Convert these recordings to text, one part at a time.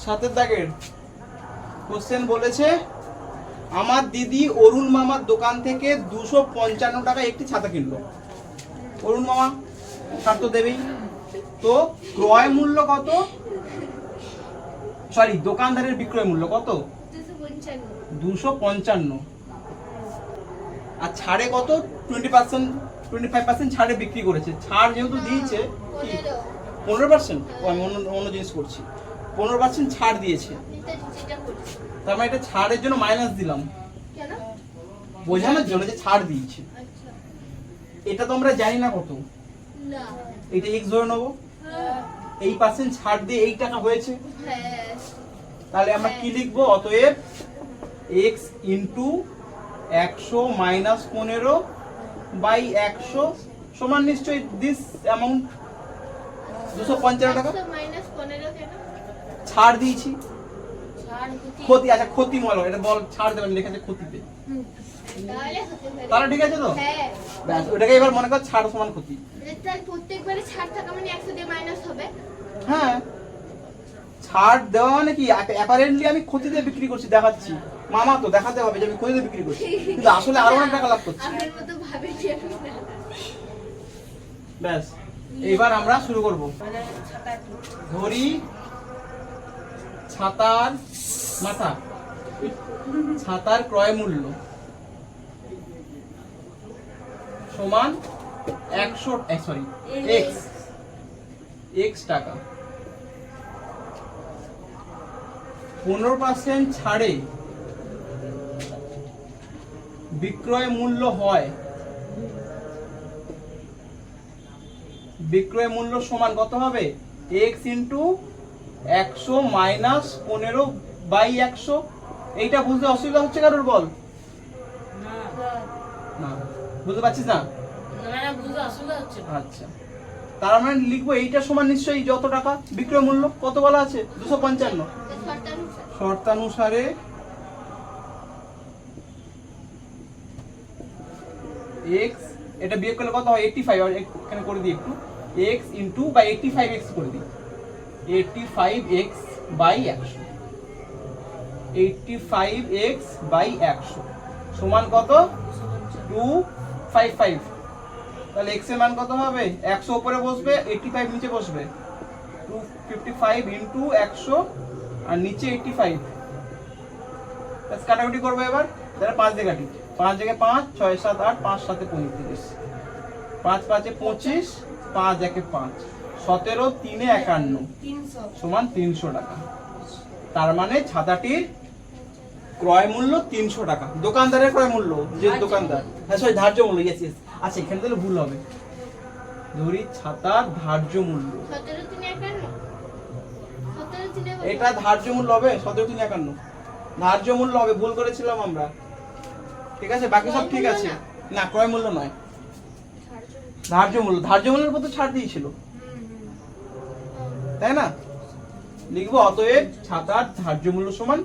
সাতের দাগের কোশ্চেন বলেছে আমার দিদি অরুণ মামার দোকান থেকে 255 টাকা একটি ছাতা কিনলো। অরুণ মামা ছাড় তো দেবেই, তো ক্রয় মূল্য কত, সরি দোকানদারের বিক্রয় মূল্য কত? 255। আর ছাড়ে কত? 20%, 25% ছাড়ে বিক্রি করেছে। ছাড় যেহেতু দিয়েছে 15%, আমি অন্য জিনিস করছি, 15% ছাড় দিয়েছে, তার মানে এটা ছাড়ের জন্য মাইনাস দিলাম বোঝানোর জন্য যে ছাড় দিয়েছে। এটা তো আমরা জানি না কত, এটা x ধরে নেবো, এই পার্সেন্ট ছাড় দিয়ে এই টাকা হয়েছে, তাহলে আমরা কি লিখবো? অতএব x ইন্টু 100 মাইনাস 15 বাই 100 সমান নিশ্চয়ই দিস অ্যামাউন্ট 255 টাকা। ছাড় দিয়েছি, ক্ষতি, আচ্ছা ক্ষতি বলো, এটা বল, ছাড় দেবেন লেখা আছে ক্ষতিতে, তাহলে ঠিক আছে তো? ব্যাস, ওটাকে এবার মনে কর ছাড় সমান ক্ষতি। প্রত্যেকবারে ছাড় থাকা মানে 100 দিয়ে মাইনাস হবে। হ্যাঁ, ছাড় দেওয়া মানে কি, অ্যাপারেন্টলি আমি ক্ষতিতে বিক্রি করছি দেখাচ্ছি, মামা তো দেখাতে হবে যে আমি ক্ষতিতে বিক্রি করছি, কিন্তু আসলে আরো অনেক টাকা লাভ করছি। আমার মতো ভাবে কি আমি না। ব্যাস, এইবার আমরা শুরু করব। ধরি ছাতার মাথা, ছাতার ক্রয় মূল্য সমান 100, সরি x টাকা। 15% ছাড়ে বিক্রয় মূল্য হয়, বিক্রয় মূল্য সমান কত হবে? x into 100 minus 15 by 100। এইটা বুঝতে অসুবিধা হচ্ছে কারোর? বল না, বুঝতে পারছিস না? আচ্ছা, তার মানে লিখবো এইটা সমান নিশ্চয়ই যত টাকা বিক্রয় মূল্য, কত বলা আছে? 255। শর্তানুসারে x, এটা বিয়োগ করলে কত হয়? 85, আর এখানে করে দিই একটু, x ইন্টু বা 85x করে দিই, 85x বাই 100, 85x বাই 100 সমান কত? 255। তাহলে x এর মান কত হবে? 100 উপরে বসবে, 85 নিচে বসবে, 255 ইন্টু 100 আর নিচে 85। কাটাকুটি করবো এবার, তাহলে 5 দিয়ে কাটি, 5 জায়গায় 5, 6 7 8, 5 7 35, 5 5 25, 5 1 5, 17 3 51 সমান 300 টাকা। তার মানে ছাতাটির ক্রয় মূল্য 300 টাকা, দোকানদারের ক্রয় মূল্য, যে দোকানদার, হ্যাঁ সরি ধার্য মূল্য, ইয়েস ইয়েস, আচ্ছা এখানে তাহলে ভুল হবে, ধরি ছাতার ধার্য মূল্য, এটা ধার্য মূল্য হবে 17,351 ধার্য মূল্য হবে, ভুল করেছিলাম আমরা, ঠিক আছে? বাকি সব ঠিক আছে, না ক্রয় মূল্য নয়, ধার্য মূল্য, ধার্য মূল্যের উপর তো ছাড় দিয়েছিল, তাই না? লিখবো অতএব ছাতার ধার্য মূল্য সমান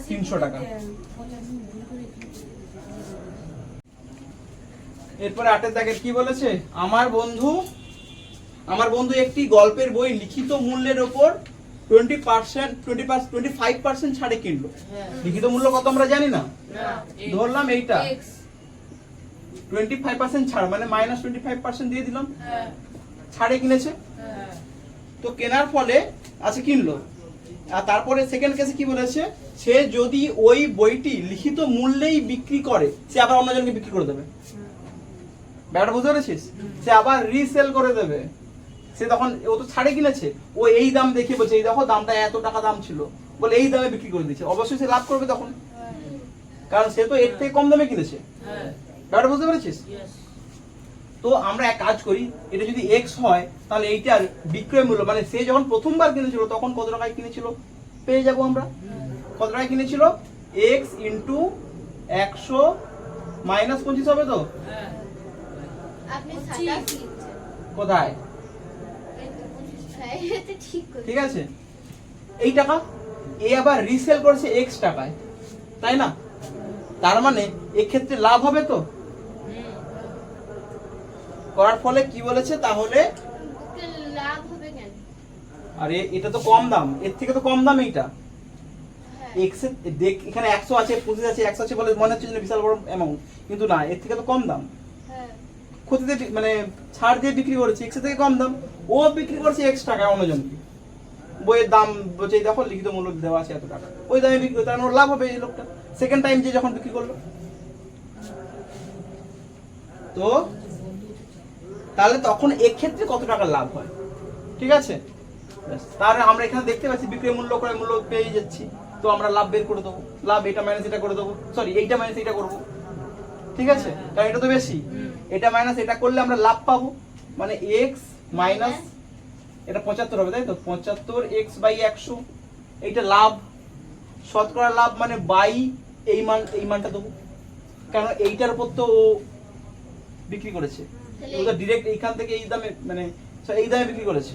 300 টাকা। এরপরে 8 দাগের কি বলেছে? আমার বন্ধু একটি গল্পের বই লিখিত মূল্যের উপর 25% ছাড়ে কিনলো। লিখিত মূল্য কত আমরা জানি না, ধরলাম এইটা 25% ছাড় মানে মাইনাস 25% দিয়ে দিলাম, ছাড়ে কিনেছে, তো কেনার ফলে আছে কিনলো। আর তারপরে সেকেন্ড কেসে কি বলেছে? সে যদি ওই বইটি লিখিত মূল্যেই বিক্রি করে, সে আবার অন্যজনকে বিক্রি করে দেবে। ব্যাপারটা বুঝতে পেরেছিস? সে আবার রিসেল করে দেবে। সে তখন, ও তো ছাড়ে কিনেছে, ও এই দাম দেখিয়ে বলছে এই দেখো দামটা এত টাকা দাম ছিল, বলে এই দামে বিক্রি করে দিচ্ছে, অবশ্যই সে লাভ করবে তখন, কারণ সে তো এর থেকে কম দামে কিনেছে। ব্যাপারটা বুঝতে পেরেছিস? তো আমরা এক কাজ করি, এটা যদি x হয় তাহলে এইটার বিক্রয় মূল্য, মানে সে যখন প্রথমবার কিনেছিল তখন কত টাকায় কিনেছিল পেয়ে যাব আমরা। কত টাকায় কিনেছিল? x ইন্টু 100 মাইনাস 25 হবে তো? কোথায়? ঠিক আছে, এই টাকা এ আবার রিসেল করেছে x টাকায়, তাই না? তার মানে এক্ষেত্রে লাভ হবে তো, করার ফলে কি বলেছে তাহলে? লাভ হবে কেন? আরে এটা তো কম দাম, এর থেকে তো কম দাম এইটা, এক্স এর দেখ এখানে 100 আছে 25 আছে 100 আছে বলে মনে হচ্ছে যে বিশাল বড় অ্যামাউন্ট, কিন্তু না, এর থেকে তো কম দাম। হ্যাঁ ক্ষতিতে মানে ছাড় দিয়ে বিক্রি করেছে, এক্স এর থেকে কম দাম, ও বিক্রি করছে এক্স টাকা অন্যজনকে। বইয়ের দাম বলছে দেখো লিখিত মূল্য দেওয়া আছে এত টাকা, ওই দামে বিক্রি করে, তার মানে ওর লাভ হবে এই লোকটা সেকেন্ড টাইম যে যখন বিক্রি করলো। তো তাহলে তখন এক্ষেত্রে কত টাকা লাভ হয়, ঠিক আছে? ব্যাস, তার আমরা এখানে দেখতে পাচ্ছি বিক্রয় মূল্য ক্রয় মূল্য পেয়ে যাচ্ছি, তো আমরা লাভ বের করে দেবো, লাভ এটা মাইনাস এটা করে দেবো, সরি এইটা মাইনাস এটা করবো, ঠিক আছে? কারণ এটা তো বেশি, এটা মাইনাস এটা করলে আমরা লাভ পাবো, মানে এক্স মাইনাস এটা 75 হবে, তাই তো? 75 এক্স বাই 100, এইটা লাভ, শতকরা লাভ মানে বাই এই মানটা দেবো, কারণ এইটার উপর তো ও বিক্রি করেছে, ও তো ডিরেক্ট এইখান থেকে এই দামে মানে এই দামে বিক্রি করেছে।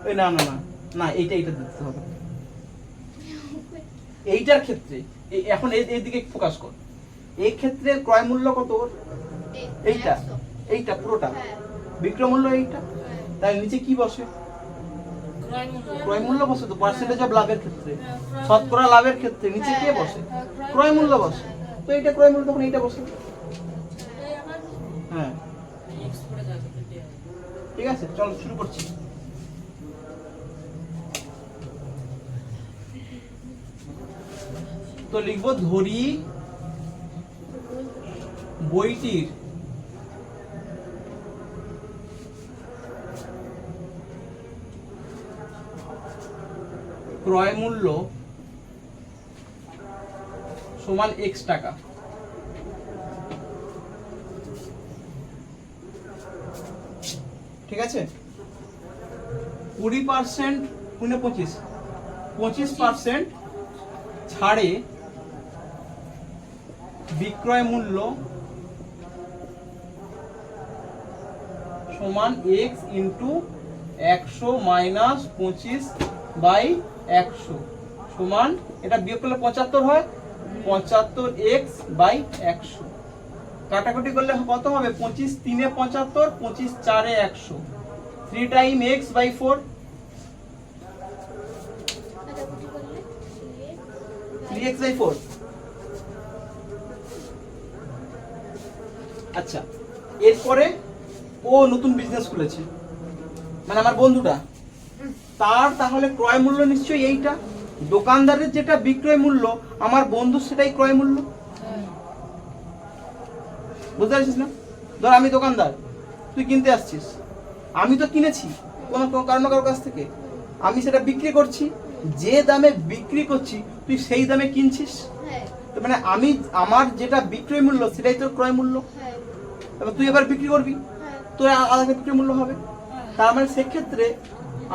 এই না না না না, এইটা দিতে হবে এইটার ক্ষেত্রে। এখন এর দিকে ফোকাস কর, এই ক্ষেত্রে ক্রয় মূল্য কত ওর? এইটা, এইটা পুরোটা বিক্রয় মূল্য এইটা, তাই নিচে কি বসে? ক্রয় মূল্য বসে। তো পার্সেন্টেজ অফ লাভের ক্ষেত্রে, শতকরা লাভের ক্ষেত্রে নিচে কে বসে? ক্রয় মূল্য বসে। তো এইটা ক্রয় মূল্য, তখন এইটা বসে। হ্যাঁ ঠিক আছে, চলো শুরু করছি। তো লিখবো ধরি বইটির ক্রয় মূল্য সমান x টাকা। ঠিক আছে, 20% গুণে 25% ছাড়ে বিক্রয় মূল্য সমান x ইন্টু 100 মাইনাস 25 বাই 100 সমান, এটা বিয়োগ করলে 75 হয়, 75x বাই 100। কাটাকুটি করলে কত হবে? 25 3 75, 25 4 100, 3 time x by 4, 3x by 4। আচ্ছা, এরপরে ও নতুন বিজনেস খুলেছে, মানে আমার বন্ধুটা, তার তাহলে ক্রয় মূল্য নিশ্চয়ই এইটা, দোকানদারের যেটা বিক্রয় মূল্য আমার বন্ধু সেটাই ক্রয় মূল্য। বুঝতে পারছিস না? ধর আমি দোকানদার, তুই কিনতে আসছিস, আমি তো কিনেছি কোনো কারো কাছ থেকে, আমি সেটা বিক্রি করছি, যে দামে বিক্রি করছি তুই সেই দামে কিনছিস, তো মানে আমি আমার যেটা বিক্রয় মূল্য সেটাই তোর ক্রয় মূল্য। এবার তুই এবার বিক্রি করবি, তোর আলাদা বিক্রয় মূল্য হবে। তার মানে সেক্ষেত্রে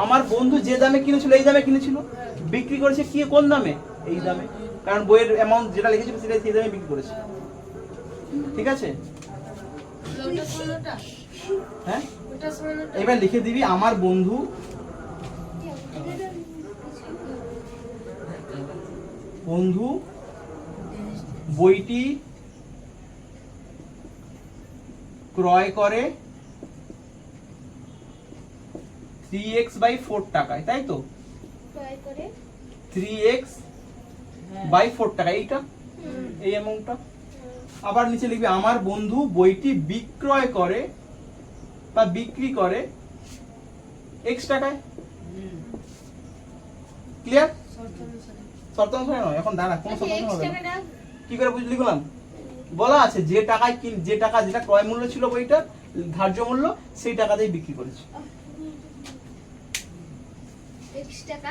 আমার বন্ধু যে দামে কিনেছিল এই দামে কিনেছিল, বিক্রি করেছে কি কোন দামে? এই দামে, কারণ বইয়ের অ্যামাউন্ট যেটা লিখেছিল সেটাই সেই দামে বিক্রি করেছে। ঠিক আছে, হ্যাঁ এবার লিখে দিবি আমার বন্ধু বইটি ক্রয় করে 3x বাই 4 টাকায়, তাই তো? 3x বাই 4 টাকা, এইটা এই অ্যামাউন্টটা। আবার নিচে লিখবি আমার বন্ধু বইটি বিক্রয় করে বা বিক্রি করে x টাকায়। ক্লিয়ার? শর্ত অনুসারে নয়, এখন দাঁড়া, কোন শর্ত হবে না। কি করে বুঝলি? লিখলাম বলা আছে যে টাকায় যে টাকা যেটা ক্রয় মূল্য ছিল বইটার ধার্য মূল্য, সেই টাকাতেই বিক্রি করেছে। x টাকা।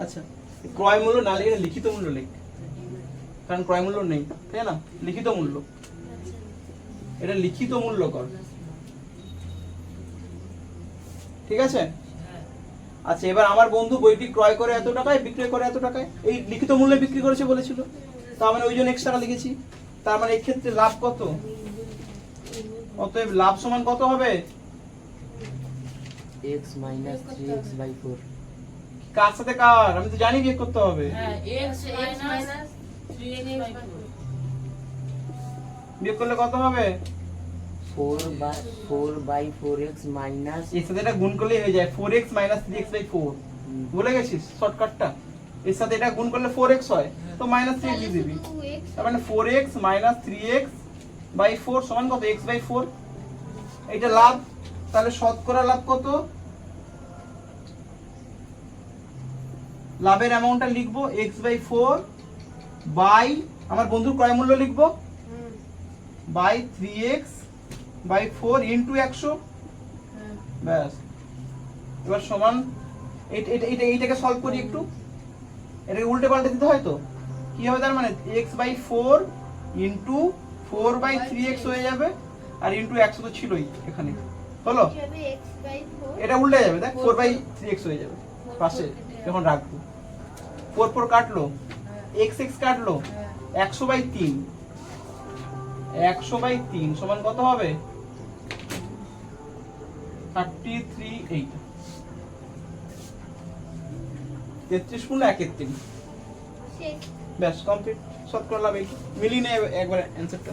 আচ্ছা, ক্রয় মূল্য না লিখে লিখিত মূল্য লিখ, কারণ ক্রয় মূল্য নেই, তাই না? লিখিত মূল্য, এটা লিখিত মূল্য কর। ঠিক আছে? আচ্ছা, এবার আমার বন্ধু বইটি ক্রয় করে এত টাকায়, বিক্রয় করে এত টাকায়, এই লিখিত মূল্যে বিক্রি করেছে বলেছিল, তার মানে ওই জন্য x টাকা লিখেছি। তার মানে এই ক্ষেত্রে লাভ কত? অতএব লাভ সমান কত হবে? x minus 3x by 4। কার সাথে কার? আমি তো জানি বিয়োগ করতে হবে। হ্যাঁ, x minus 3x by 4 বিয়োগ করলে কত হবে? 4/4x minus এর সাথে এটা গুণ করলেই হয়ে যায় 4x - 3x/4 ভুলে গেছিস শর্টকাটটা এর সাথে এটা গুণ করলে 4x হয় তো -3x দিয়ে দিবি তার মানে 4x - 3x/4 সমান কত x/4 এটা লাভ তাহলে শতকরা লাভ কত লাভের অ্যামাউন্টটা লিখবো x/4 বাই আমার বন্ধুর ক্রয় মূল্য লিখবো বাই 3x/4 ইনটু 100 ব্যাস এবার সমান এইটাকে সলভ করি একটু এটাকে উল্টে পাল্টে দিতে হয় তো কি হবে তার মানে x/4 ইনটু 4/3x হয়ে যাবে আর ইনটু 100 তো ছিলই এখানে হলো এটা উল্টে যাবে দেখ 4/3x হয়ে যাবে পাশে যখন রাখবো 4 কাটলো x কাটলো 100/3 100/3 সমান কত হবে 33 33 গুণ 31 ব্যাস কমপ্লিট শতকরা লাভ এই মিলিয়ে নে একবার অ্যানসারটা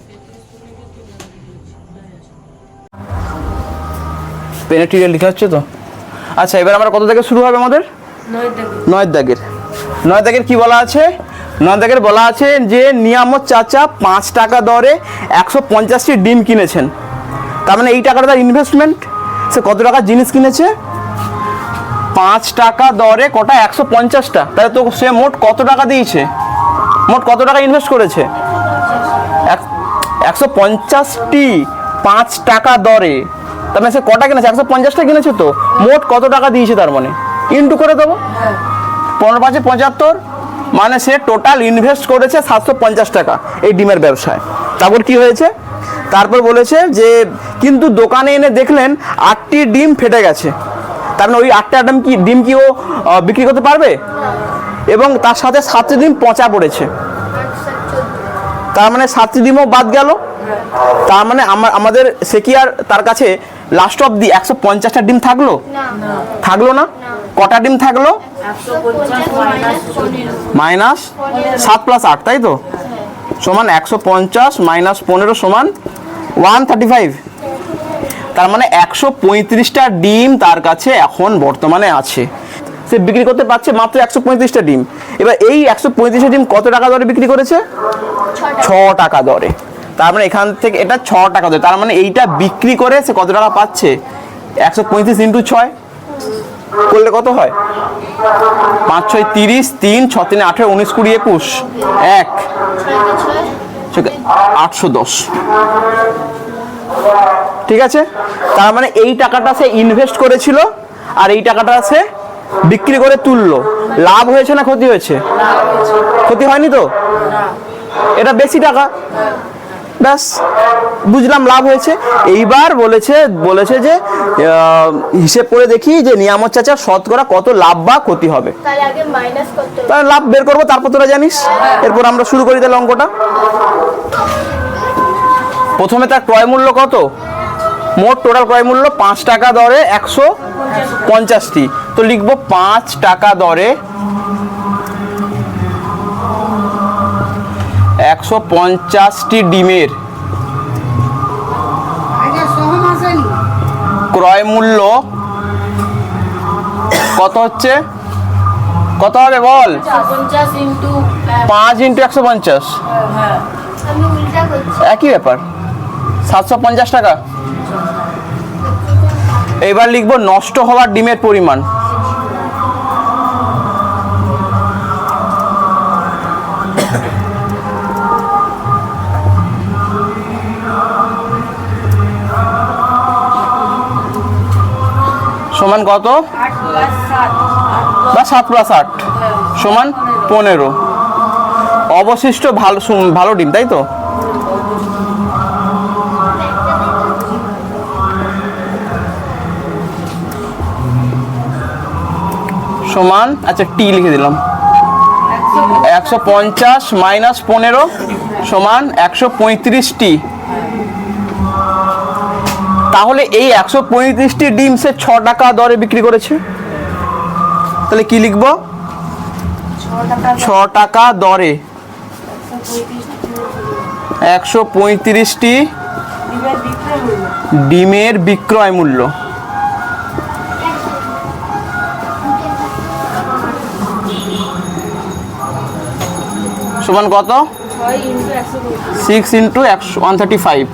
পেনে টিকে লেখা হচ্ছে তো আচ্ছা এবার আমরা কত থেকে শুরু হবে আমাদের 9 দাগের কি বলা আছে 9 দাগের বলা আছে যে নিয়ামত চাচা 5 টাকা দরে 150টি ডিম কিনেছেন তার মানে এই টাকাটা তার ইনভেস্টমেন্ট সে কত টাকা জিনিস কিনেছে 5 টাকা দরে কটা 150টা তাহলে তো সে মোট কত টাকা দিয়েছে মোট কত টাকা ইনভেস্ট করেছে 150টি 5 টাকা দরে তার মানে সে কটা কিনেছে 150টা কিনেছে তো মোট কত টাকা দিয়েছে তার মানে ইনটু করে দেবো 15 × 5 = 75 মানে সে টোটাল ইনভেস্ট করেছে 750 টাকা এই ডিমের ব্যবসায় তারপর কি হয়েছে তারপর বলেছে যে কিন্তু দোকানে এনে দেখলেন 8টি ডিম ফেটে গেছে তার মানে ওই 8টা ডিম কি ও বিক্রি করতে পারবে এবং তার সাথে 7টি ডিম পচা পড়েছে তার মানে 7টি ডিমও বাদ গেল তার মানে আমাদের সে কি আর তার কাছে লাস্ট অবধি 150টা ডিম থাকলো থাকলো না কটা ডিম থাকলো মাইনাস 7 + 8 তাই তো সমান 150 - 15 সমান 135 তার মানে 135টা ডিম তার কাছে এখন বর্তমানে আছে সে বিক্রি করতে পারছে মাত্র 135টা ডিম এবার এই 135টা ডিম কত টাকা দরে বিক্রি করেছে 6 টাকা দরে তার মানে এখান থেকে এটা 6 টাকা দরে তার মানে এইটা বিক্রি করে সে কত টাকা পাচ্ছে 135 × 6 করলে কত হয় 5 × 6 = 30 3 × 6 = 18 19 20 21 810 ঠিক আছে তার মানে এই টাকাটা সে ইনভেস্ট করেছিল আর এই টাকাটা সে বিক্রি করে তুললো লাভ হয়েছে না ক্ষতি হয়েছে ক্ষতি হয়নি তো এটা বেশি টাকা ব্যাস বুঝলাম লাভ হয়েছে এইবার বলেছে যে হিসেব করে দেখি যে নিয়ামত চাচার শতকরা কত লাভ বা ক্ষতি হবে তাহলে আগে মাইনাস করতে হবে তাহলে লাভ বের করবো তারপর তোরা জানিস এরপর আমরা শুরু করি তাহলে অঙ্কটা প্রথমে তার ক্রয় মূল্য কত মোট টোটাল ক্রয় মূল্য 5 টাকা দরে 150টি তো লিখবো 5 টাকা দরে 150টি ডিমের ক্রয় মূল্য কত হচ্ছে কত হবে বল 5 × 150 আমি উল্টা করছি একই ব্যাপার 750 টাকা এবার লিখবো নষ্ট হওয়ার ডিমের পরিমাণ সমান কত 8 + 7 বা 7 + 8 সমান 15 অবশিষ্ট ভালো ডিম তাই তো সমান আচ্ছা টি লিখে দিলাম 150 - 15 সমান 135টি তাহলে এই 135টি ডিম সে 6 টাকা দরে বিক্রি করেছে তাহলে কি লিখব 6 টাকা দরে 135টি ডিমের বিক্রয় মূল্য সমান কত? 6 ইন্টু 135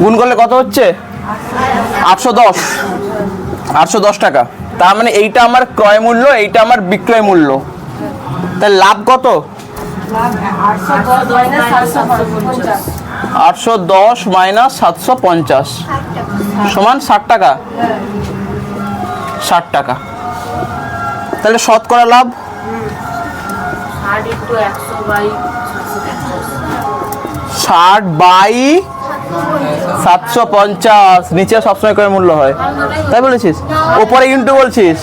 গুণ করলে কত হচ্ছে? 810 টাকা। তার মানে এইটা আমার ক্রয় মূল্য, এইটা আমার বিক্রয় মূল্য। তাহলে লাভ কত? 810 মাইনাস 750 সমান 60 টাকা। 60 টাকা। তাহলে শতকরা লাভ 60/750 নিচে সবসময় করে মূল্য হয়, তাই বলেছিস? ওপরে ইন্টু বলছিস,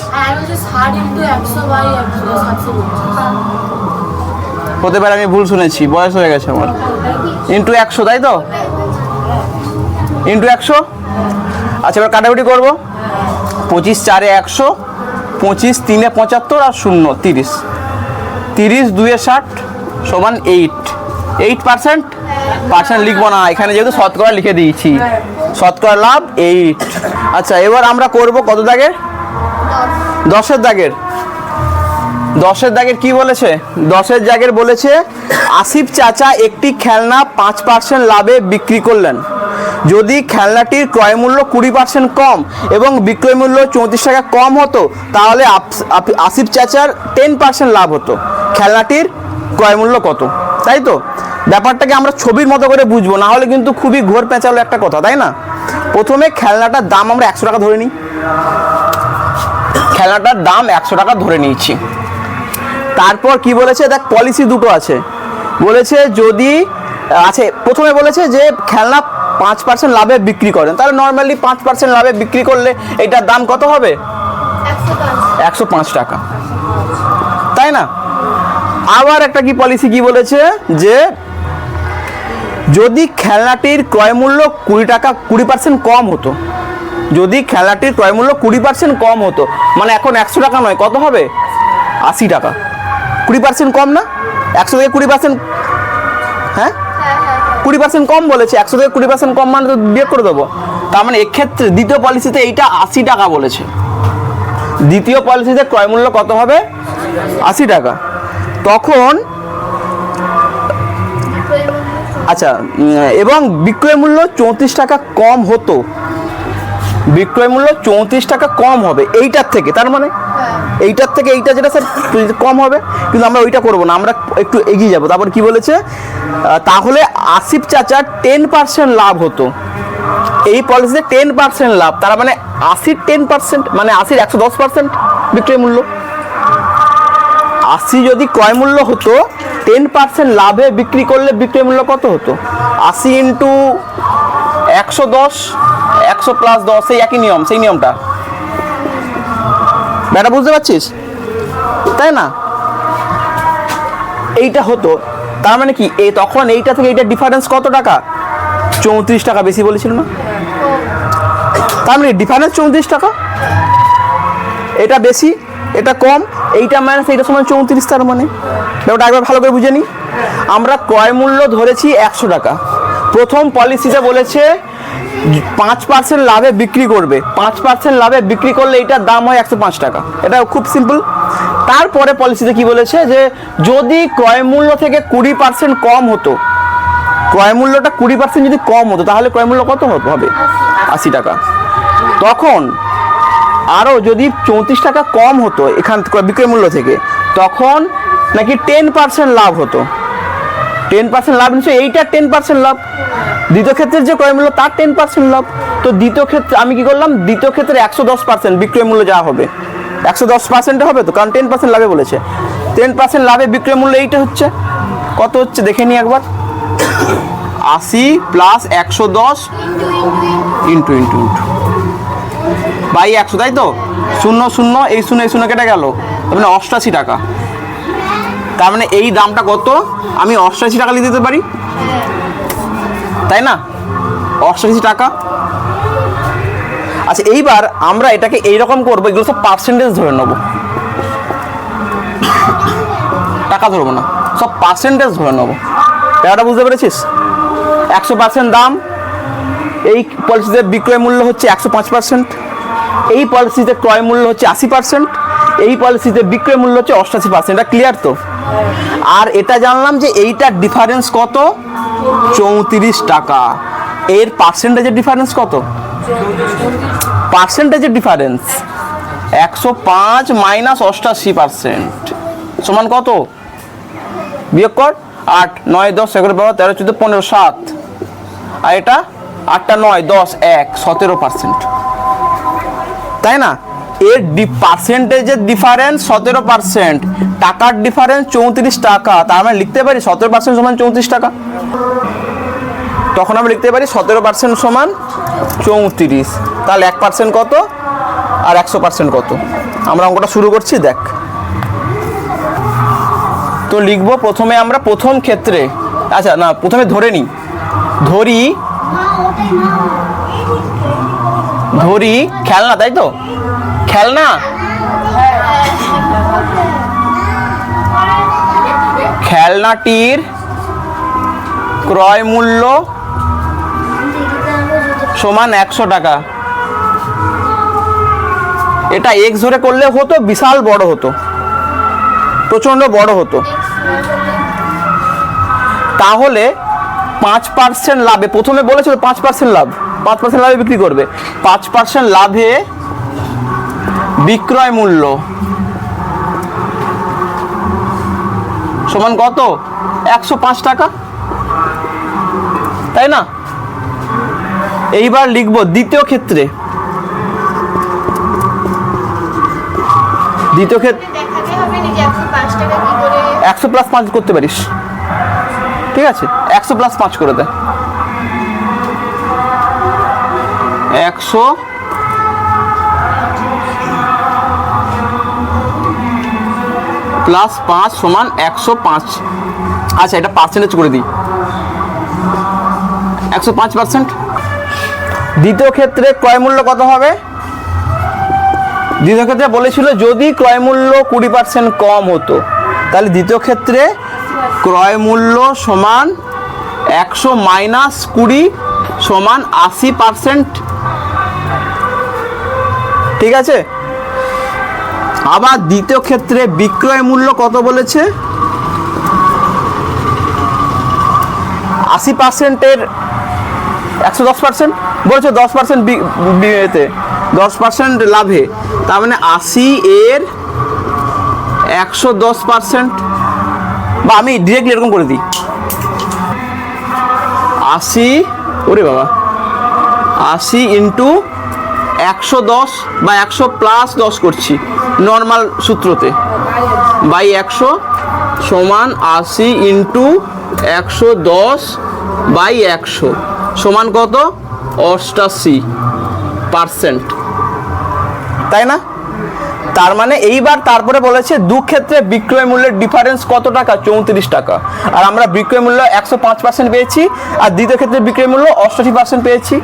হতে পারে আমি ভুল শুনেছি, বয়স হয়ে গেছে আমার। ইন্টু 100, তাই তো? ইন্টু 100। আচ্ছা, এবার কাটাকুটি করবো। 25 4 100, 25 3 75 আর 0 30, 30 2 60 সমান 8% পার্সেন্ট লিখবো না, এখানে যেহেতু শতকরা লিখে দিয়েছি। শতকরা লাভ 8। আচ্ছা, এবার আমরা করব কত দাগের? 10-এর দাগের। 10-এর দাগের কি বলেছে? 10-এর দাগের বলেছে আসিফ চাচা একটি খেলনা 5% লাভে বিক্রি করলেন। যদি খেলনাটির ক্রয় মূল্য 20% কম এবং বিক্রয় মূল্য 34 টাকা কম হতো তাহলে আসিফ চাচার 10% লাভ হতো। খেলনাটির ক্রয় মূল্য কত? তাই তো? ব্যাপারটাকে আমরা ছবির মতো করে বুঝবো, না হলে কিন্তু খুবই ঘোর পেঁচালো একটা কথা, তাই না? প্রথমে খেলনাটার দাম আমরা 100 টাকা ধরে নিই। খেলনাটার দাম 100 টাকা ধরে নিয়েছি। তারপর কি বলেছে দেখ, পলিসি দুটো আছে। বলেছে যদি আছে, প্রথমে বলেছে যে খেলনা 5% লাভে বিক্রি করেন, তাহলে নর্মালি 5% লাভে বিক্রি করলে এটার দাম কত হবে? 105 টাকা, তাই না? আবার একটা কি পলিসি কি বলেছে যে যদি খেলনাটির ক্রয় মূল্য 20% কম হতো, যদি খেলনাটির ক্রয় মূল্য 20% কম হতো, মানে এখন 100 টাকা নয়, কত হবে? 80 টাকা। 20% কম না? 100 থেকে 20%, হ্যাঁ 20% কম বলেছে, 100 থেকে 20% কম মানে তো বিয়োগ করে দেবো। তার মানে এক্ষেত্রে দ্বিতীয় পলিসিতে এইটা 80 টাকা বলেছে। দ্বিতীয় পলিসিতে ক্রয় মূল্য কত হবে? 80 টাকা। তখন আচ্ছা, এবং বিক্রয় মূল্য 34 টাকা কম হতো, বিক্রয় মূল্য 34 টাকা কম হবে এইটার থেকে। তার মানে এইটার থেকে এইটা যেটা স্যার কম হবে, কিন্তু আমরা ওইটা করবো না, আমরা একটু এগিয়ে যাবো। তারপর কি বলেছে, তাহলে আসিফ চাচার 10% লাভ হতো। এই পলিসিতে 10% লাভ, তার মানে 80-র 10% মানে 80-র 110% বিক্রয় মূল্য। 80 যদি ক্রয় মূল্য হতো, 10% লাভে বিক্রি করলে বিক্রয় মূল্য কত হতো? 80 ইন্টু 110, 100 প্লাস 10, সেই একই নিয়ম, সেই নিয়মটা ব্যাটা বুঝতে পারছিস, তাই না? এইটা হতো, তার মানে কি তখন এইটা থেকে এইটা ডিফারেন্স কত টাকা? 34 টাকা বেশি বলেছিল না? তার মানে ডিফারেন্স 34 টাকা, এটা বেশি এটা কম, এইটা মাইনাস এইটা সমান 34। তার মানে ব্যাপারটা একবার ভালো করে বুঝে নিই। আমরা ক্রয় মূল্য ধরেছি 100 টাকা। প্রথম পলিসিতে বলেছে 5% লাভে বিক্রি করবে, 5% লাভে বিক্রি করলে এইটার দাম হয় 105 টাকা। এটা খুব সিম্পল। তারপরে পলিসিতে কি বলেছে যে যদি ক্রয় মূল্য থেকে 20% কম হতো, ক্রয় মূল্যটা 20% যদি কম হতো তাহলে ক্রয় মূল্য কত হবে? 80 টাকা। তখন আরও যদি 34 টাকা কম হতো এখান বিক্রয় মূল্য থেকে, তখন নাকি 10% লাভ হতো। 10% লাভ নিশ্চয়ই এইটার 10% লাভ, দ্বিতীয় ক্ষেত্রের যে ক্রয় মূল্য তার 10% লাভ। তো দ্বিতীয় ক্ষেত্রে আমি কি করলাম, দ্বিতীয় ক্ষেত্রে 110% বিক্রয় মূল্য যা হবে 110% হবে তো, কারণ 10% লাভে বলেছে। 10% লাভে বিক্রয় মূল্য এইটা হচ্ছে কত হচ্ছে দেখে নিই একবার। 80 plus 110 into into into by 100, তাই তো? 0 0 এই 0 এই 0 কেটে গেল, তার মানে 88 টাকা। তার মানে এই দামটা কত? আমি 88 টাকা লিখে দিতে পারি, তাই না? 88 টাকা। আচ্ছা, এইবার আমরা এটাকে এইরকম করবো, এগুলো সব পার্সেন্টেজ ধরে নেবো, টাকা ধরবো না, সব পার্সেন্টেজ ধরে নেবো। ব্যাপারটা বুঝতে পেরেছিস? 100% দাম, এই পলিসিতে বিক্রয় মূল্য হচ্ছে 105%, এই পলিসিতে ক্রয় মূল্য হচ্ছে 80%, এই পলিসিতে বিক্রয় মূল্য হচ্ছে 88%। এটা ক্লিয়ার তো? আর এটা জানলাম যে এইটার ডিফারেন্স কত, 34 টাকা। এর পার্সেন্টেজের ডিফারেন্স কত, পার্সেন্টেজের ডিফারেন্স 105 মাইনাস 88% সমান কত, বিয়োগ কর 8 9 10 11 12 13 14 15 7, আর এটা 8টা 9 10 1 17%, তাই না? এর পার্সেন্টেজের ডিফারেন্স 17%, টাকার ডিফারেন্স 34 টাকা। তার মানে লিখতে পারি 17% সমান 34 টাকা। তখন আমরা লিখতে পারি 17% সমান 34। তাহলে 1% কত আর 100% কত? আমরা অঙ্কটা শুরু করছি, দেখ। তো লিখবো প্রথমে আমরা প্রথম ক্ষেত্রে, আচ্ছা না প্রথমে ধরে নিই, ধরি খেলনা, তাই তো? খেলনা, খেলনাটির ক্রয় মূল্য সমান 100 টাকা। এটা এক্স ধরে করলে হতো, বিশাল বড় হতো, প্রচন্ড বড় হতো। তাহলে 5% লাভে, প্রথমে বলেছিল 5% লাভ, 5% লাভে বিক্রি করবে। 5% লাভে বিক্রয় মূল্য সমান কত, 105 টাকা, তাই না? এইবার লিখব দ্বিতীয় ক্ষেত্রে। দ্বিতীয় ক্ষেত্রে দেখাতে হবে না যে 105 টাকা কি করে 100 প্লাস 5 করতে পারিস, ঠিক আছে? 100 প্লাস 5 করে দে, 100 প্লাস 5 সমান 105। আচ্ছা এটা পার্সেন্টেজ করে দিই, 105%। দ্বিতীয় ক্ষেত্রে ক্রয় মূল্য কত হবে? দ্বিতীয় ক্ষেত্রে বলেছিল যদি ক্রয় মূল্য 20% কম হতো, তাহলে দ্বিতীয় ক্ষেত্রে ক্রয় মূল্য সমান 100 মাইনাস 20 সমান 80%, ঠিক আছে? আবার দ্বিতীয় ক্ষেত্রে বিক্রয় মূল্য কত বলেছে, 80%-এর 110% বলেছে, 10% বিয়েতে 10% লাভে, তার মানে 80 এর 110%, বা আমি ডিরেক্টলি এরকম করে দিই 80, ওরে বাবা 80 ইন্টু 110 বা 100 প্লাস 10 করছি নর্মাল সূত্রতে, বাই 100 সমান 80 ইন্টু 110 বাই 100 সমান কত, 88%, তাই না? তার মানে এইবার তারপরে বলেছে দু ক্ষেত্রে বিক্রয় মূল্যের ডিফারেন্স কত টাকা, 34 টাকা। আর আমরা বিক্রয় মূল্য 105% পেয়েছি, আর দ্বিতীয় ক্ষেত্রে বিক্রয় মূল্য 88% পেয়েছি,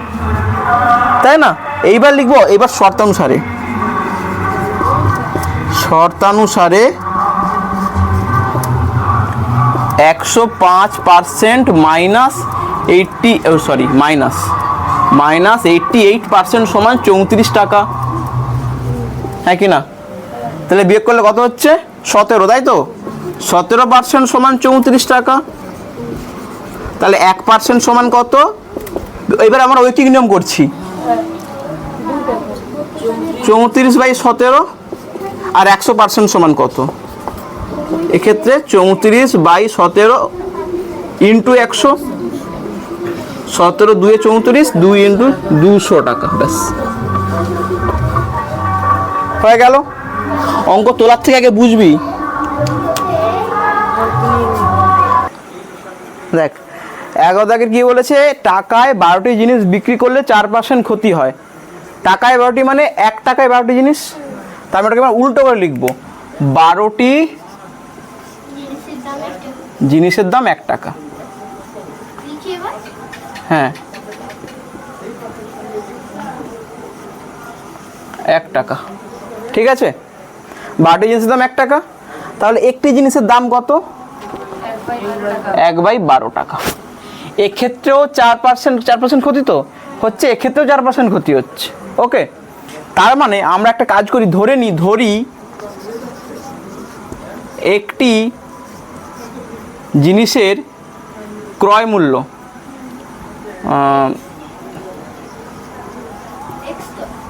তাই না? এইবার লিখবো, এইবার শর্তানুসারে 105% মাইনাস 88% সমান 34 টাকা, হ্যাঁ কি না? তাহলে বিয়োগ করলে কত হচ্ছে, 17, তাই তো? 17% সমান 34 টাকা। তাহলে 1% সমান কত? এবার আমরা ঐকিক নিয়ম করছি, 34/17, আর 100% সমান কত? এক্ষেত্রে 34/17 ইন্টু 100, 17 2 34, 2 ইন্টু 200 টাকা, ব্যাস হয়ে গেল। অঙ্ক তোলার থেকে আগে বুঝবি। দেখ 11 দাগের কি বলেছে, টাকায় 12টি জিনিস বিক্রি করলে 4% ক্ষতি হয়। টাকায় 12টি মানে 1 টাকায় 12টি জিনিস, তার মানে আমরা উল্টো করে লিখবো, 12টি জিনিসের দাম 1 টাকা। হ্যাঁ 1 টাকা, ঠিক আছে? 12টি জিনিসের দাম 1 টাকা, তাহলে একটি জিনিসের দাম কত, 1/12 টাকা। এক্ষেত্রেও 4% ক্ষতি, তো হচ্ছে, এক্ষেত্রেও 4% ক্ষতি হচ্ছে। ওকে, তার মানে আমরা একটা কাজ করি, ধরি একটি জিনিসের ক্রয় মূল্য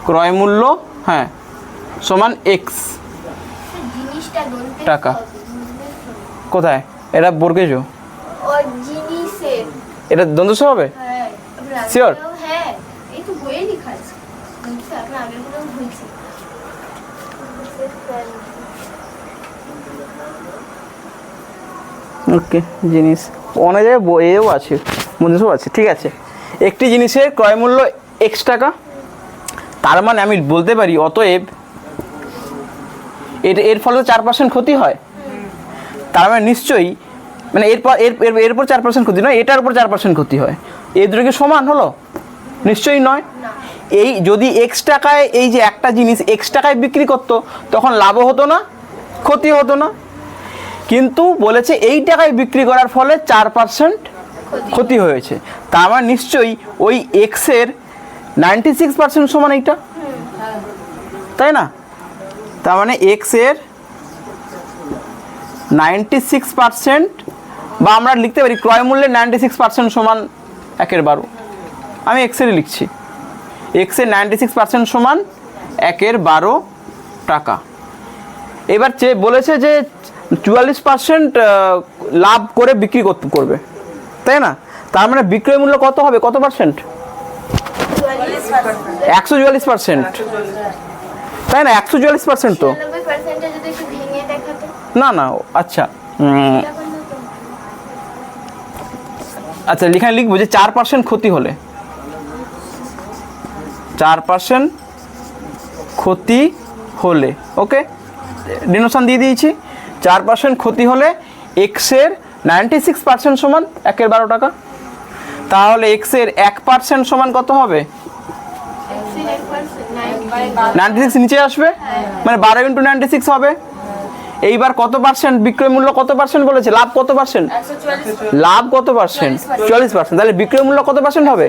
ক্রয় মূল্য হ্যাঁ সমান এক্স জিনিসটা গুনতে টাকা। হবে। কোথায় এটা বর্গেজ, ও জিনিসের, এটা দ্বন্দ্ব হবে। হ্যাঁ আপনার আগেও- Sure? হ্যাঁ এই তো বইয়ে লেখা আছে, বুঝছি আপনার আগের গুলো ভুলছি। ওকে, জিনিস অনেক জায়গায় বইয়েও আছে, বন্ধুসব আছে, ঠিক আছে। একটি জিনিসের ক্রয় মূল্য এক্স টাকা, তার মানে আমি বলতে পারি অতএব এর ফলে 4% ক্ষতি হয়। তার মানে নিশ্চয়ই মানে এরপর 4% ক্ষতি নয়, এটার উপর 4% ক্ষতি হয়। এই দুটো কি সমান হলো? নিশ্চয়ই নয়। এই যদি এক্স টাকায় এই যে একটা জিনিস এক্স টাকায় বিক্রি করতো, তখন লাভও হতো না, ক্ষতি হতো না। কিন্তু বলেছে এই টাকায় বিক্রি করার ফলে 4% ক্ষতি হয়েছে। তার মানে নিশ্চয়ই ওই এক্সের 96% সমান এইটা, তাই না? তার মানে এক্সের 96%, বা আমরা লিখতে পারি ক্রয় মূল্যের 96% সমান 1/12। আমি এক্সেরই লিখছি, এক্সের 96% সমান 1/12 টাকা। এবার বলেছে যে 44% লাভ করে বিক্রি করবে, তাই না? তার মানে বিক্রয় মূল্য কত হবে, কত পার্সেন্ট? 144%, তাই না? 144% তো 96% যদি একটু ভেঙে দেখাতে, না আচ্ছা তখন হতো। আচ্ছা এখানে লিখবো যে 4% ক্ষতি হলে, 4% ক্ষতি হলে, ওকে ডিনোশন দিয়ে দিয়েছি। 4% ক্ষতি হলে এক্সের 96% সমান 1/12 টাকা। তাহলে এক্সের 1% সমান কত হবে? 96 নিচে আসবে, মানে 12 × 96 হবে। এইবার কত পার্সেন্ট বিক্রয় মূল্য, কত পার্সেন্ট বলেছে, লাভ কত পার্সেন্ট? 144 লাভ কত পার্সেন্ট? 40%। তাহলে বিক্রয় মূল্য কত পার্সেন্ট হবে?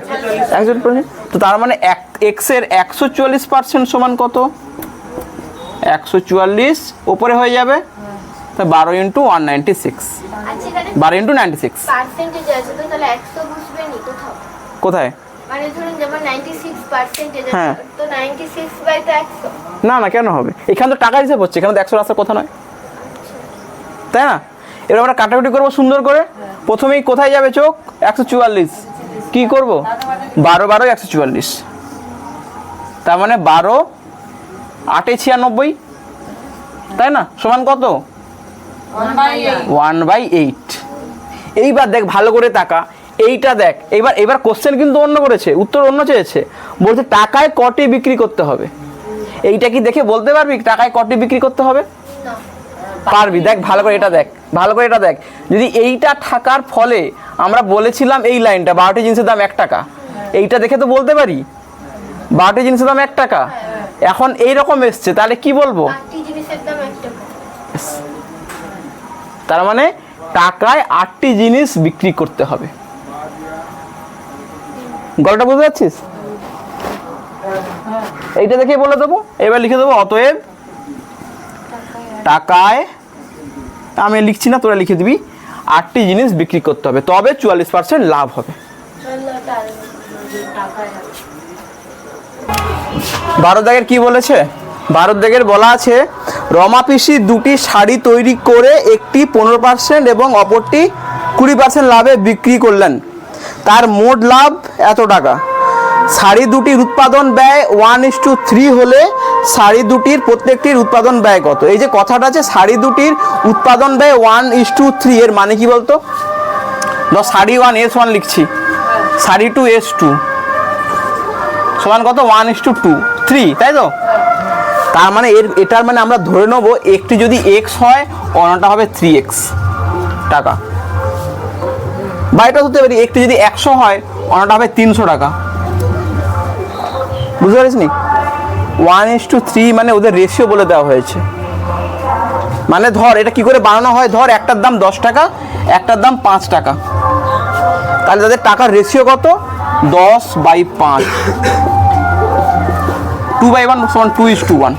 140%। তো তার মানে এক্সের 144% সমান কত? 144 উপরে হয়ে যাবে, তো 12 × 196, আচ্ছা এখানে 12 × 96। পার্সেন্টেজ আছে তো, তাহলে 100 বুঝবে নি কোথাও? কোথায়? মানে ধরুন যেমন 96% হ্যাঁ। তো 96/100। না কেন হবে? এখানে তো টাকা হিসেব হচ্ছে, এখানে তো 100 আসার কথা নয়, তাই না? এবার আমরা কাটাকুটি করবো সুন্দর করে। প্রথমেই কোথায় যাবে চোখ? 144। কি করব? 12 12 144, তার মানে 12 8 96, তাই না? সমান কত? 1/8। এইবার দেখ ভালো করে তাকা, এইটা দেখ। এবার কোশ্চেন কিন্তু অন্য করেছে, উত্তর অন্য চেয়েছে। বলছে টাকায় কটি বিক্রি করতে হবে। এইটা কি দেখে বলতে পারবি টাকায় কটি বিক্রি করতে হবে? না পারবি। দেখ ভালো করে এটা দেখ, ভালো করে এটা দেখ। যদি এইটা থাকার ফলে আমরা বলেছিলাম এই লাইনটা 12টি জিনিসের দাম 1 টাকা, এইটা দেখে তো বলতে পারি 12টি জিনিসের দাম 1 টাকা। এখন এই রকম এসছে, তাহলে কি বলবো? 8টি জিনিসের দাম 1 টাকা। তার মানে টাকায় 8টি জিনিস বিক্রি করতে হবে। গল্পটা বুঝতে পারছিস? এইটা দেখে বলে দেবো। এবার লিখে দেবো অতএব টাকায়, আমি লিখছি না, তোরা লিখে দিবি, 8টি জিনিস বিক্রি করতে হবে, তবে 44% লাভ হবে। 12 দাগের কি বলেছে? 12 দাগের বলা আছে রমা পিসি 2টি শাড়ি তৈরি করে একটি 15% এবং অপরটি 20% লাভে বিক্রি করলেন। তার মোট লাভ এত টাকা। শাড়ি দুটির উৎপাদন ব্যয় 1:3 হলে শাড়ি দুটির প্রত্যেকটির উৎপাদন ব্যয় কত? এই যে কথাটা আছে শাড়ি দুটির উৎপাদন ব্যয় 1:3, এর মানে কি বলতো? শাড়ি 1 S1 লিখছি, শাড়ি 2 S2 সমান কত? 1:2 3, তাই তো? তার মানে এটার মানে আমরা ধরে নেব একটি যদি x হয় অন্যটা হবে 3x টাকা, বা এটা হতে পারি একটি যদি 100 হয় অন্যটা হবে 300 টাকা। বুঝতে পারিস নি? 1:3 মানে ওদের রেশিও বলে দেওয়া হয়েছে। মানে ধর এটা কি করে বানানো হয়, ধর একটার দাম 10 টাকা, একটার দাম 5 টাকা, তাহলে তাদের টাকার রেশিও কত? 10/5, 2/1 সমান 2:1।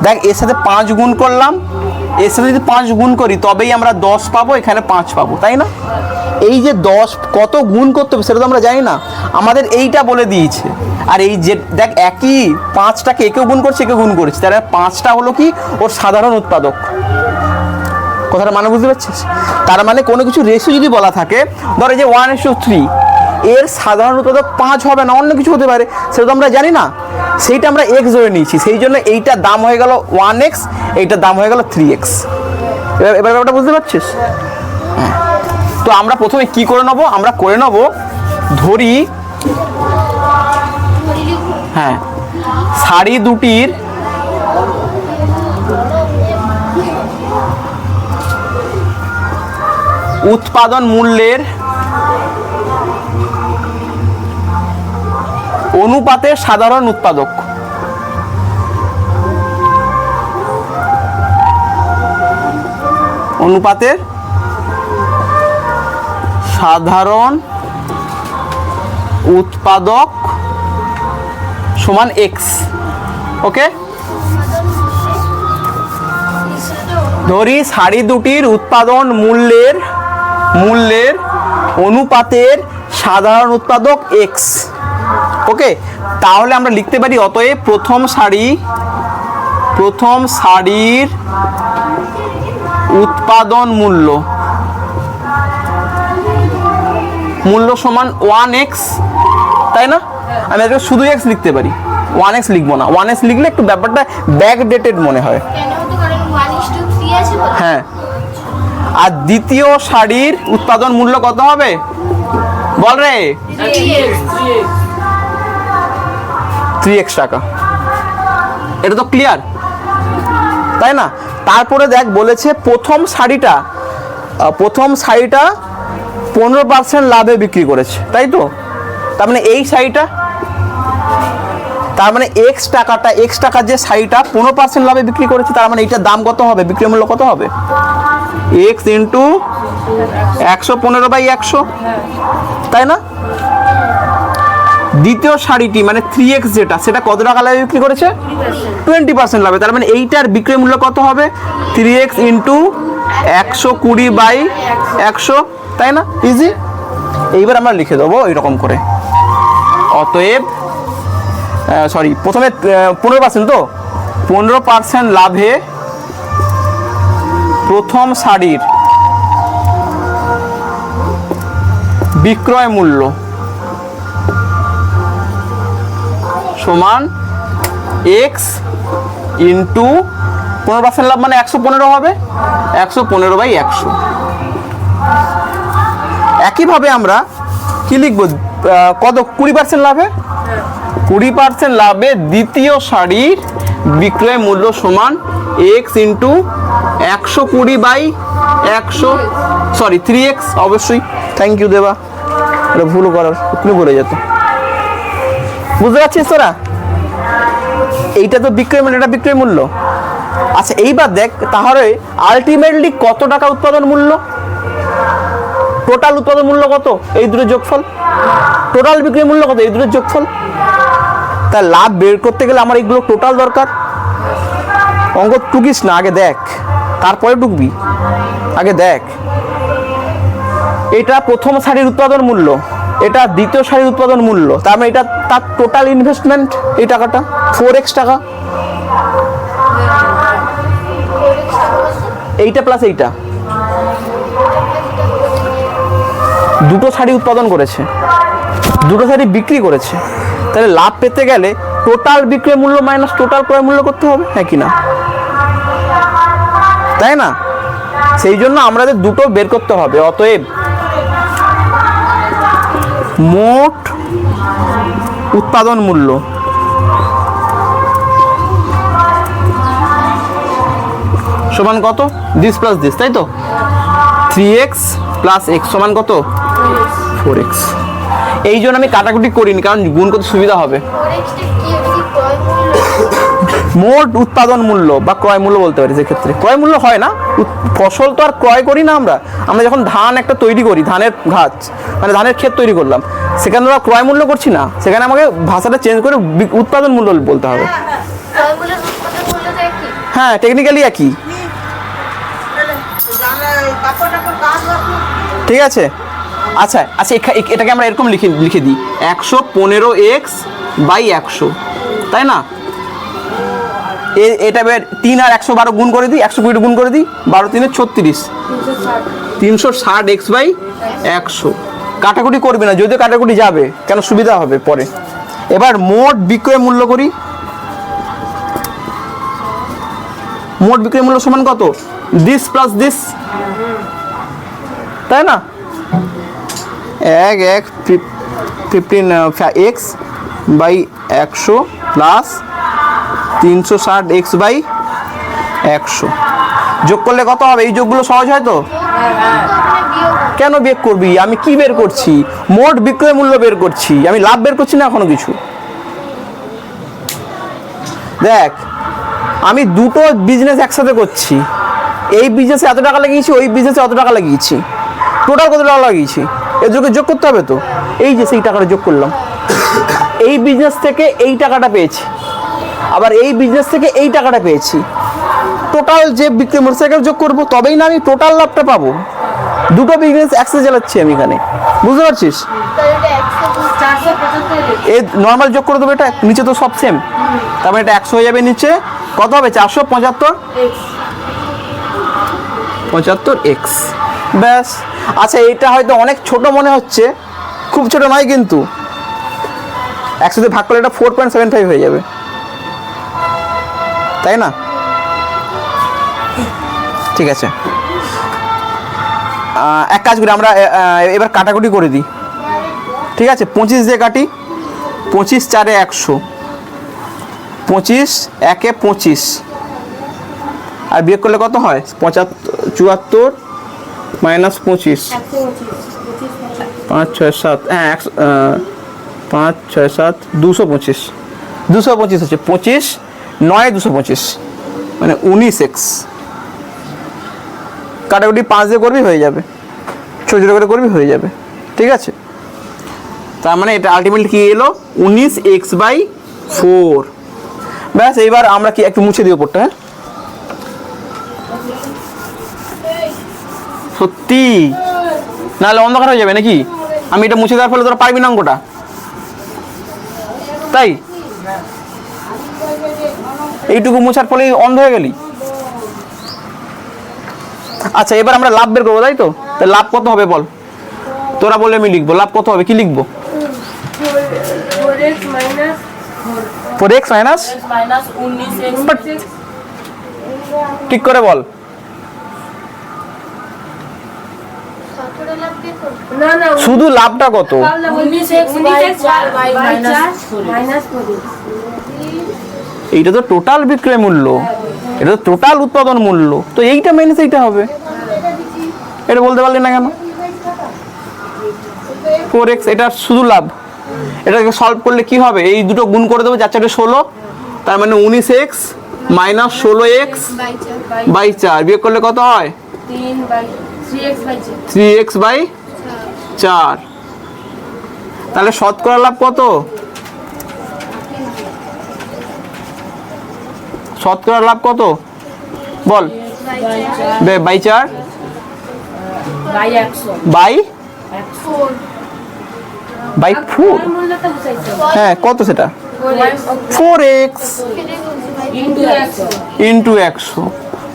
দেখ এর সাথে 5 গুণ করলাম, এর সাথে যদি 5 গুণ করি তবেই আমরা 10 পাবো, এখানে 5 পাবো, তাই না? এই যে 10 কত গুণ করতে হবে সেটা তো আমরা জানি না, আমাদের এইটা বলে দিয়েছে। আর এই যে দেখ একই 5টাকে একেও গুণ করছে একেও গুণ করছে, তাহলে 5টা হলো কি ওর সাধারণ উৎপাদক। কথাটা মানে বুঝতে পারছিস? তার মানে কোনো কিছু রেশিও যদি বলা থাকে, ধর এই যে 1:3, এর সাধারণ উৎপাদক 5 হবে না, অন্য কিছু হতে পারে, সেটা তো আমরা জানি না, সেইটা আমরা x ধরে নিয়েছি, সেই জন্য এইটার দাম হয়ে গেল 1x, এইটার দাম হয়ে গেল 3x। এবার ব্যাপারটা বুঝতে পারছিস? হ্যাঁ। তো আমরা প্রথমে কি করে নেবো, আমরা করে নেবো ধরি, হ্যাঁ, শাড়ি দুটির উৎপাদন মূল্যের অনুপাতে সাধারণ উৎপাদক। অনুপাতের সাধারণ উৎপাদক সমান x। ওকে, ধরি শাড়ি দুটির উৎপাদন মূল্যের অনুপাতের সাধারণ উৎপাদক x। ওকে, তাহলে আমরা লিখতে পারি অতএব প্রথম শাড়ির উৎপাদন মূল্য সমান 1x, তাই না? আমি আজকে শুধু x লিখতে পারি, 1x লিখবো না, 1x লিখলে একটু ব্যাপারটা ব্যাকডেটেড মনে হয়। কেন হতো? কারণ 1:3 আছে বলে। হ্যাঁ, আর দ্বিতীয় শাড়ির উৎপাদন মূল্য কত হবে বল রে? 3x টাকা। এটা তো ক্লিয়ার, তাই না? তারপরে দেখ বলেছে প্রথম শাড়িটা 15% লাভে বিক্রি করেছে, তাই তো? তার মানে এই শাড়িটা, তার মানে x টাকার যে শাড়িটা 15% লাভে বিক্রি করেছে, তার মানে এইটার দাম কত হবে, বিক্রয় মূল্য কত হবে? x ইন্টু 115/100, তাই না? দ্বিতীয় শাড়িটি মানে 3x যেটা, সেটা কত টাকা লাভে বিক্রি করেছে? 20% লাভে, তার মানে এইটার বিক্রয় মূল্য কত হবে? 3x ইন্টু 120/100, তাই না? ইজি। এইবার আমরা লিখে দেবো এইরকম করে, অতএব প্রথমে 15%, তো 15% লাভে প্রথম শাড়ির বিক্রয় মূল্য সমান x ইন্টু 15% লাভ মানে 115 হবে, 115/100। একইভাবে আমরা কি লিখবো, কত 20% লাভে, 20% লাভে দ্বিতীয় শাড়ির বিক্রয় মূল্য সমান x ইন্টু 120/100, 3x। অবশ্যই, থ্যাংক ইউ দেবা, এটা ভুল করার একটু বলে যেত। বুঝতে পারছিস তোরা? এইটা তো বিক্রয় মূল্য, এটা বিক্রয় মূল্য। আচ্ছা, এইবার দেখ তাহলে আলটিমেটলি কত টাকা উৎপাদন মূল্য, টোটাল উৎপাদন মূল্য কত, এই দুটোর যোগফল, টোটাল বিক্রয় মূল্য কত, এই দুটোর যোগফল। তা লাভ বের করতে গেলে আমার এইগুলো টোটাল দরকার। অঙ্ক টুকিস না, আগে দেখ, তারপরে টুকবি, আগে দেখ। এটা প্রথম শাড়ির উৎপাদন মূল্য, এটা দ্বিতীয় শাড়ির উৎপাদন মূল্য, তার মানে এটা তার টোটাল ইনভেস্টমেন্ট, এই টাকাটা 4x টাকা, এইটা প্লাস এইটা, দুটো শাড়ি উৎপাদন করেছে, দুটো শাড়ি বিক্রি করেছে, তাহলে লাভ পেতে গেলে টোটাল বিক্রয় মূল্য মাইনাস টোটাল ক্রয় মূল্য করতে হবে, হ্যাঁ কি না? তাই না? সেই জন্য আমাদের দুটো বের করতে হবে। অতএব মোট উৎপাদন মূল্য সমান কত, দিস প্লাস দিস, তাই তো? 3x প্লাস x সমান কত, 4x। এই জন্য আমি কাটাকুটি করিনি, কারণ গুণ করতে সুবিধা হবে। মোট উৎপাদন মূল্য বা ক্রয় মূল্য বলতে পারি, সেক্ষেত্রে ক্রয় মূল্য হয় না, ফসল তো আর ক্রয় করি না আমরা। আমরা যখন ধান একটা তৈরি করি, ধানের গাছ মানে ধানের ক্ষেত তৈরি করলাম, সেখানে আমরা ক্রয় মূল্য করছি না, সেখানে আমাকে ভাষাটা চেঞ্জ করে উৎপাদন মূল্য বলতে হবে। ক্রয় মূল্যের উৎপাদন মূল্যটা একই। হ্যাঁ, টেকনিক্যালি একই। ঠিক আছে। আচ্ছা আচ্ছা, এটাকে আমরা এরকম লিখে দিই 115x বাই 100, তাই না? এটা এবার 3 আর 112 গুণ করে দিই, 120 গুণ করে দিই, 12 3 36, 360x বাই 100। কাটাকুটি করবে না, যদিও কাটাকুটি যাবে, কেন সুবিধা হবে পরে। এবার মোট বিক্রয় মূল্য করি। মোট বিক্রয় মূল্য সমান কত? দিস প্লাস দিস, তাই না? 15x by 100 plus 360x by 100 যোগ করলে কত হবে? এই যোগগুলো সহজ হয় তো? কেন বিয়োগ করবি? আমি কি বের করছি? মোট বিক্রয় মূল্য বের করছি, আমি লাভ বের করছি না এখনো কিছু। দেখ, আমি দুটো বিজনেস একসাথে করছি, এই বিজনেসে এত টাকা লাগিয়েছি, ওই বিজনেসে অত টাকা লাগিয়েছি, টোটাল কত টাকা লাগিয়েছি, এদেরকে যোগ করতে হবে তো। এই যে সেই টাকাটা যোগ করলাম, এই বিজনেস থেকে এই টাকাটা পেয়েছি, আবার এই বিজনেস থেকে এই টাকাটা পেয়েছি, টোটাল যে বিক্রয় মূল্য সেটাকে যোগ করবো, তবেই না আমি টোটাল লাভটা পাবো। দুটো বিজনেস একসাথে চালাচ্ছি আমি এখানে, বুঝতে পারছিস? এই নর্মাল যোগ করে দেবো, এটা নিচে তো সব সেম, তারপরে এটা 100 হয়ে যাবে, নিচে কত হবে? 475x। ব্যাস। আচ্ছা, এটা হয়তো অনেক ছোট মনে হচ্ছে, খুব ছোট নয় কিন্তু, 100 দিয়ে ভাগ করলে এটা 4.75 হয়ে যাবে, তাই না? ঠিক আছে, এক কাজ করি আমরা, এবার কাটাকুটি করে দিই। ঠিক আছে, 25 দিয়ে কাটি, 25 4 100, 25 1 25, আর বিয়োগ করলে কত হয়? 74 মাইনাস 25, 5 6 7, হ্যাঁ 5 6 7 225, 225 হচ্ছে 25 9 225, মানে 19x। কাটাকুটি 5 দিয়ে করবি হয়ে যাবে, ছোটো ছোটো করে করবি হয়ে যাবে। ঠিক আছে, তার মানে এটা আলটিমেটলি কি এলো? 19x by 4। ব্যাস। এইবার আমরা কি একটু মুছে দিই ওপরটা? হ্যাঁ, সত্যি নাহলে অন্ধকার হয়ে যাবে নাকি? আমি এটা মুছে দেওয়ার ফলে তোরা পারবি না অঙ্কটা, তাই এইটুকু মুছার ফলে অন্ধ হয়ে গেলি। আচ্ছা, এবার আমরা লাভ বের করবো, তাই তো? তাহলে লাভ কত হবে বল? তোরা বলে আমি লিখবো লাভ কত হবে, কি লিখবো? 4x মাইনাস, ঠিক করে বল। শুধু লাভটা কত? এইটা তো টোটাল বিক্রয় মূল্য, এটা তো টোটাল উৎপাদন মূল্য, তো এইটা মাইনাস এইটা হবে। এটা বলতে পারলি না কেন? 4x, এটা শুধু লাভ। এটাকে সলভ করলে কি হবে? এই দুটো গুণ করে দেবো, 4 4 16, তার মানে 19x মাইনাস 16x বাই 4, বিয়োগ করলে কত হয়? 3x by 4। তাহলে শতকরা লাভ কত? শতকরা লাভ কত বল? By 4 by 4। হ্যাঁ, কত সেটা? 4x into 100।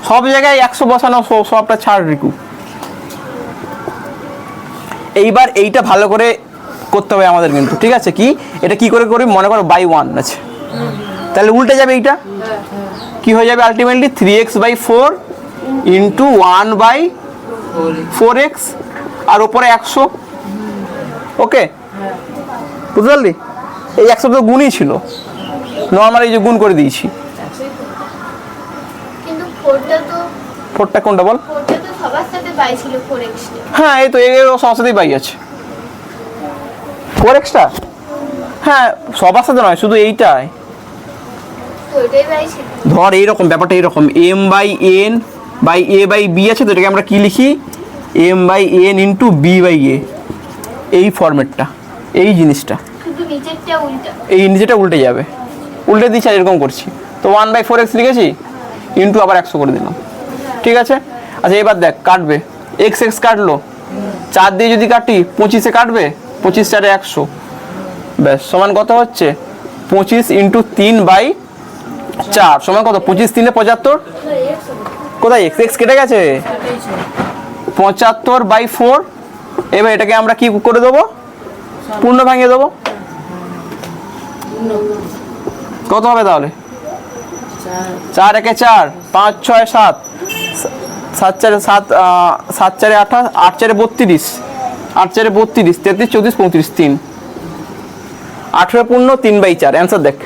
সব জায়গায় 100 বসানো, সবটা ছাড় রিকু। এইবার এইটা ভালো করে করতে হবে আমাদের কিন্তু, ঠিক আছে? কি এটা কি করে করি? মনে করো বাই 1 আছে, তাহলে উল্টে যাবে এইটা, কি হয়ে যাবে ultimately? 3x by 4 into 1 by 4x, আর ওপরে 100। ওকে, বুঝতে পারলি? এই 100 তো গুণই ছিল, নর্মাল এই যে গুণ করে দিয়েছি। কিন্তু 4টা তো, 4টা কোনটা বল? 4টা তো সবার সাথে বাই ছিল, 4x টা। হ্যাঁ, এই তো এর সবার সাথেই বাই আছে। 4x টা, হ্যাঁ সবার সাথে নয়, শুধু এইটাই। তো এটাই পাইছি। ধর এইরকম ব্যাপারটা এইরকম M by N by A by B আছে, তো এটাকে আমরা কি লিখি M by N into B by A, এই ফরম্যাটটা, এই জিনিসটা, শুধু নিচেরটা উল্টা। এই নিচেটা উল্টে যাবে, উল্টে দিচ্ছি আর এরকম করছি। তো 1/4x লিখেছি ইন্টু আবার 100 করে দিলাম, ঠিক আছে। আচ্ছা এবার দেখ কাটবে, এক্স এক্স কাটলো, 4 দিয়ে যদি কাটি 25-এ কাটবে, 25 4 100, ব্যাস সমান কত হচ্ছে 25 ইন্টু 3/4 সমান কত 25 3 75, কোথায় এক্স এক্স কেটে গেছে, 75/4। এবার এটাকে আমরা কি করে দেবো, পূর্ণ ভাঙিয়ে দেবো, কত হবে তাহলে 4 1 4 5 6 7 7 4 7 7 4 28 8 4 32 8 4 32 33 34 35 3 18 পূর্ণ 3/4 অ্যান্সার দেখ।